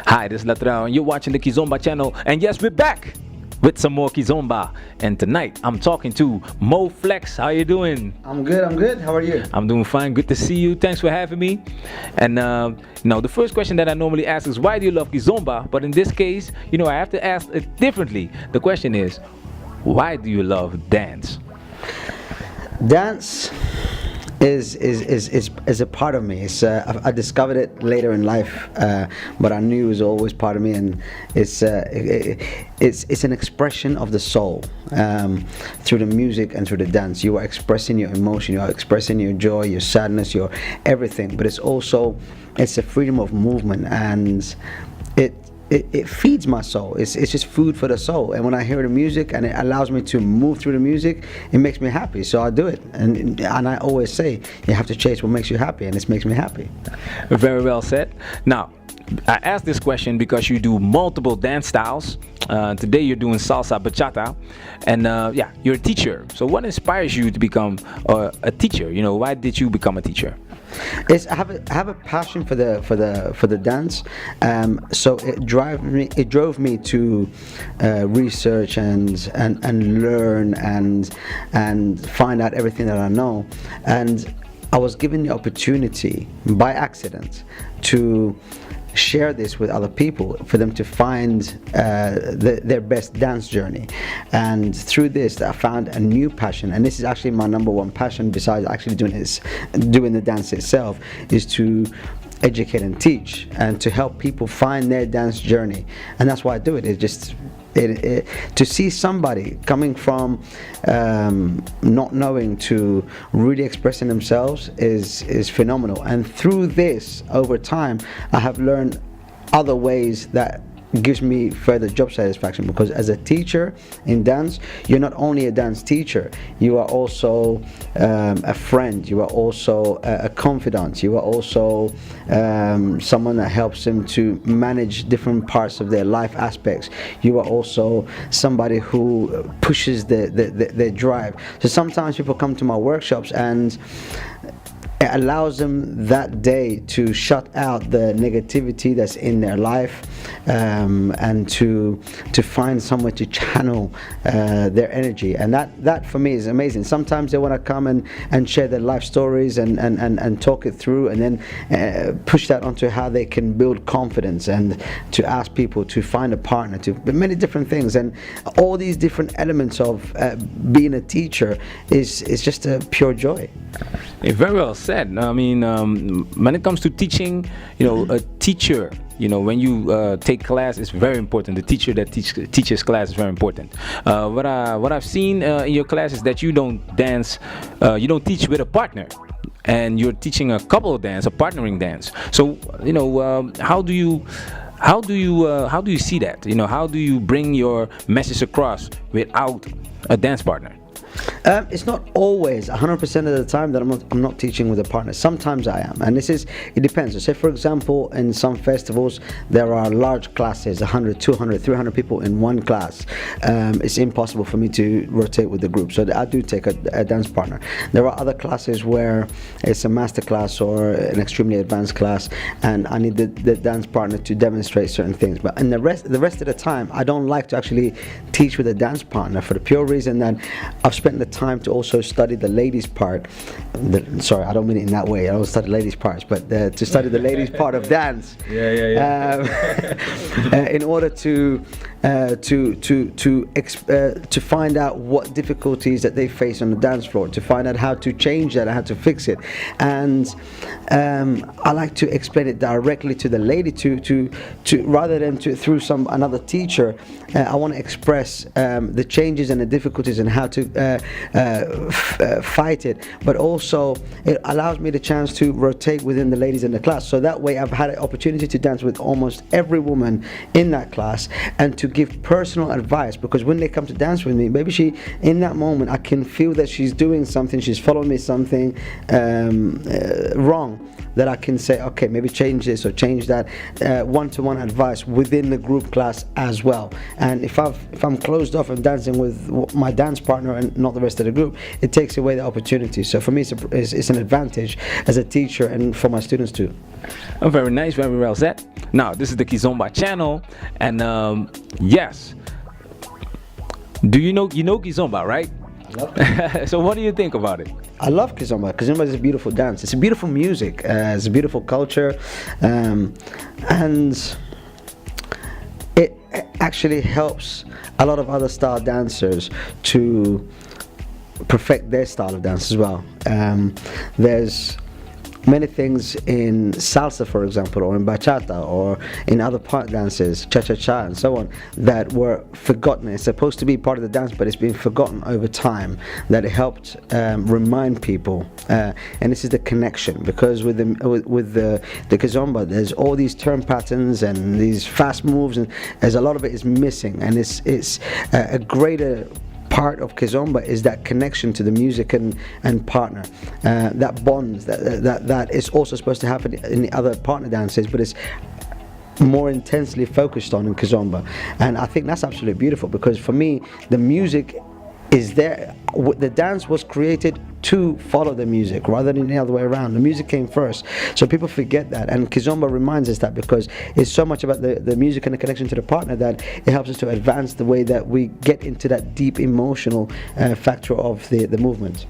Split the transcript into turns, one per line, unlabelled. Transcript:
Hi, this is Latrell, and you're watching the Kizomba Channel. And yes, we're back with some more Kizomba. And tonight, I'm talking to Moe Flex. How you doing?
I'm good. How are you?
I'm doing fine. Good to see you. Thanks for having me. And now, the first question that I normally ask is, why do you love Kizomba? But in this case, I have to ask it differently. The question is, why do you love dance?
Dance is a part of me. I discovered it later in life, but I knew it was always part of me, and it's an expression of the soul through the music and through the dance. You are expressing your emotion, you are expressing your joy, your sadness, your everything. But it's a freedom of movement, and it feeds my soul. It's just food for the soul. And when I hear the music and it allows me to move through the music, it makes me happy. So I do it. And I always say, you have to chase what makes you happy, and this makes me happy.
Very well said. Now, I asked this question because you do multiple dance styles. Today you're doing salsa, bachata, and you're a teacher. So what inspires you to become a teacher? Why did you become a teacher?
I have a passion for the dance, so it drove me to research and learn and find out everything that I know. And I was given the opportunity by accident to share this with other people, for them to find their best dance journey. And through this, I found a new passion, and this is actually my number one passion besides actually doing the dance itself, is to educate and teach and to help people find their dance journey. And that's why I do it. It's just to see somebody coming from not knowing to really expressing themselves is phenomenal. And through this, over time, I have learned other ways that gives me further job satisfaction, because as a teacher in dance, you're not only a dance teacher, you are also a friend, you are also a confidant, you are also someone that helps them to manage different parts of their life aspects. You are also somebody who pushes their drive. So sometimes people come to my workshops and it allows them that day to shut out the negativity that's in their life, and to find somewhere to channel their energy. And that for me is amazing. Sometimes they want to come and share their life stories and talk it through, and then push that onto how they can build confidence, and to ask people to find a partner, to many different things. And all these different elements of being a teacher is just a pure joy.
Very well said. I mean, when it comes to teaching, a teacher, when you take class, is very important. The teacher that teaches class is very important. What I've seen in your class is that you don't dance, you don't teach with a partner, and you're teaching a couple dance, a partnering dance. So how do you see that? How do you bring your message across without a dance partner?
It's not always 100% of the time that I'm not teaching with a partner. Sometimes I am, and it depends. So say, for example, in some festivals there are large classes, 100, 200, 300 people in one class. It's impossible for me to rotate with the group, so I do take a dance partner. There are other classes where it's a master class or an extremely advanced class, and I need the dance partner to demonstrate certain things. But in the rest of the time, I don't like to actually teach with a dance partner, for the pure reason that I've spent the time to also study the ladies part. Sorry, I don't mean it in that way. I don't study ladies parts, but to study the ladies part of dance. In order to find out what difficulties that they face on the dance floor, to find out how to change that and how to fix it. And I like to explain it directly to the lady, to rather than through another teacher. I want to express the changes and the difficulties and how to fight it, but also it allows me the chance to rotate within the ladies in the class. So that way I've had an opportunity to dance with almost every woman in that class, and to give personal advice, because when they come to dance with me, maybe in that moment I can feel that she's doing something, she's following me something wrong, that I can say, okay, maybe change this or change that, one-to-one advice within the group class as well. And if I'm closed off and dancing with my dance partner and not the rest of the group, it takes away the opportunity. So for me, it's an advantage as a teacher and for my students too.
Very nice, very well said. Now, this is the Kizomba channel, and yes, do you know Kizomba, right? So what do you think about it?
I love Kizomba. Kizomba is a beautiful dance. It's a beautiful music. It's a beautiful culture, and it actually helps a lot of other style dancers to perfect their style of dance as well. There's many things in salsa, for example, or in bachata, or in other part dances, cha-cha-cha and so on, that were forgotten. It's supposed to be part of the dance, but it's been forgotten over time, that it helped remind people. And this is the connection, because with the Kizomba, there's all these turn patterns and these fast moves, and there's a lot of it is missing, and it's a greater part of Kizomba is that connection to the music and partner, that bond that is also supposed to happen in the other partner dances, but it's more intensely focused on in Kizomba. And I think that's absolutely beautiful, because for me the music is there. The dance was created to follow the music rather than the other way around. The music came first, so people forget that, and Kizomba reminds us that, because it's so much about the music and the connection to the partner that it helps us to advance the way that we get into that deep emotional factor of the movement.